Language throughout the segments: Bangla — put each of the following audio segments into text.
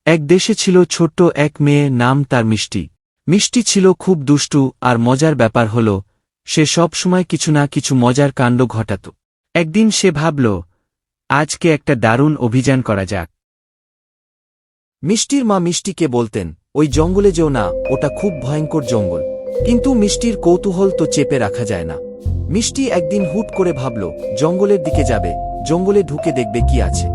এক দেশে ছিল ছোট্ট এক মেয়ে, নাম তার মিষ্টি। মিষ্টি ছিল খুব দুষ্টু, আর মজার ব্যাপার হল সে সব সময় কিছু না কিছু মজার কাণ্ড ঘটাত। একদিন সে ভাবল, আজকে একটা দারুণ অভিযান করা যাক। মিষ্টির মা মিষ্টিকে বলতেন, ওই জঙ্গলে যেও না, ওটা খুব ভয়ঙ্কর জঙ্গল। কিন্তু মিষ্টির কৌতূহল তো চেপে রাখা যায় না। মিষ্টি একদিন হুট করে ভাবল, জঙ্গলের দিকে যাবে, জঙ্গলে ঢুকে দেখবে কি আছে।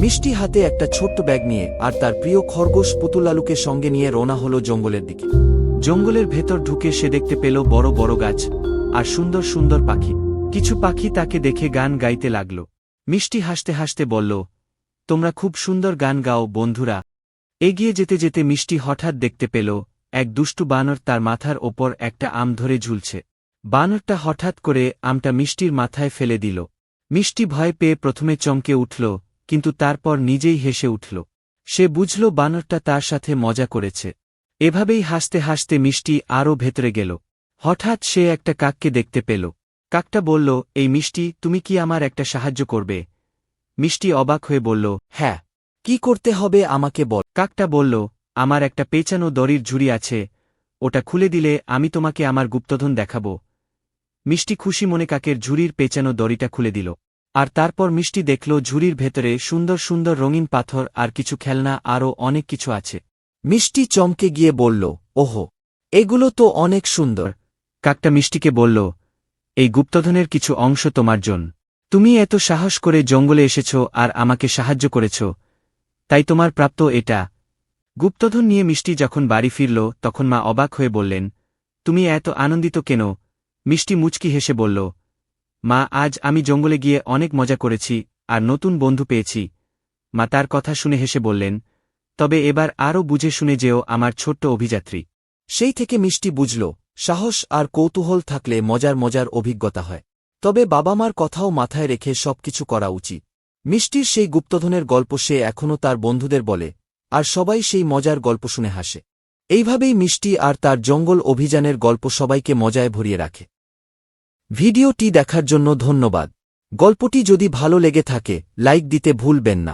মিষ্টি হাতে একটা ছোট্ট ব্যাগ নিয়ে আর তার প্রিয় খরগোশ পুতুলালুকে সঙ্গে নিয়ে রওনা হলো জঙ্গলের দিকে। জঙ্গলের ভেতর ঢুকে সে দেখতে পেল বড় বড় গাছ আর সুন্দর সুন্দর পাখি। কিছু পাখি তাকে দেখে গান গাইতে লাগল। মিষ্টি হাসতে হাসতে বলল, তোমরা খুব সুন্দর গান গাও বন্ধুরা। এগিয়ে যেতে যেতে মিষ্টি হঠাৎ দেখতে পেল এক দুষ্টু বানর তার মাথার ওপর একটা আম ধরে ঝুলছে। বানরটা হঠাৎ করে আমটা মিষ্টির মাথায় ফেলে দিল। মিষ্টি ভয় পেয়ে প্রথমে চমকে উঠল, কিন্তু তারপর নিজেই হেসে উঠল। সে বুঝল বানরটা তার সাথে মজা করেছে। এভাবেই হাসতে হাসতে মিষ্টি আরও ভেতরে গেল। হঠাৎ সে একটা কাককে দেখতে পেল। কাকটা বলল, এই মিষ্টি, তুমি কি আমার একটা সাহায্য করবে? মিষ্টি অবাক হয়ে বলল, হ্যাঁ, কি করতে হবে আমাকে বল। কাকটা বলল, আমার একটা পেঁচানো দড়ির ঝুড়ি আছে, ওটা খুলে দিলে আমি তোমাকে আমার গুপ্তধন দেখাব। মিষ্টি খুশি মনে কাকের ঝুড়ির পেঁচানো দড়িটা খুলে দিল। আর তারপর মিষ্টি দেখল ঝুড়ির ভেতরে সুন্দর সুন্দর রঙিন পাথর আর কিছু খেলনা, আরও অনেক কিছু আছে। মিষ্টি চমকে গিয়ে বলল, ওহো, এগুলো তো অনেক সুন্দর। কাকটা মিষ্টিকে বলল, এই গুপ্তধনের কিছু অংশ তোমার জন্য। তুমি এত সাহস করে জঙ্গলে এসেছ আর আমাকে সাহায্য করেছ, তাই তোমার প্রাপ্ত এটা। গুপ্তধন নিয়ে মিষ্টি যখন বাড়ি ফিরল তখন মা অবাক হয়ে বললেন, তুমি এত আনন্দিত কেন? মিষ্টি মুচকি হেসে বলল, মা, আজ আমি জঙ্গলে গিয়ে অনেক মজা করেছি আর নতুন বন্ধু পেয়েছি। মা তার কথা শুনে হেসে বললেন, তবে এবার আরও বুঝে শুনে যেও আমার ছোট্ট অভিযাত্রী। সেই থেকে মিষ্টি বুঝল, সাহস আর কৌতূহল থাকলে মজার মজার অভিজ্ঞতা হয়। তবে বাবা মার কথাও মাথায় রেখে সবকিছু করা উচিত। মিষ্টির সেই গুপ্তধনের গল্প সে এখনও তার বন্ধুদের বলে, আর সবাই সেই মজার গল্প শুনে হাসে। এইভাবেই মিষ্টি আর তার জঙ্গল অভিযানের গল্প সবাইকে মজায় ভরিয়ে রাখে। ভিডিওটি দেখার জন্য ধন্যবাদ। গল্পটি যদি ভালো লেগে থাকে লাইক দিতে ভুলবেন না।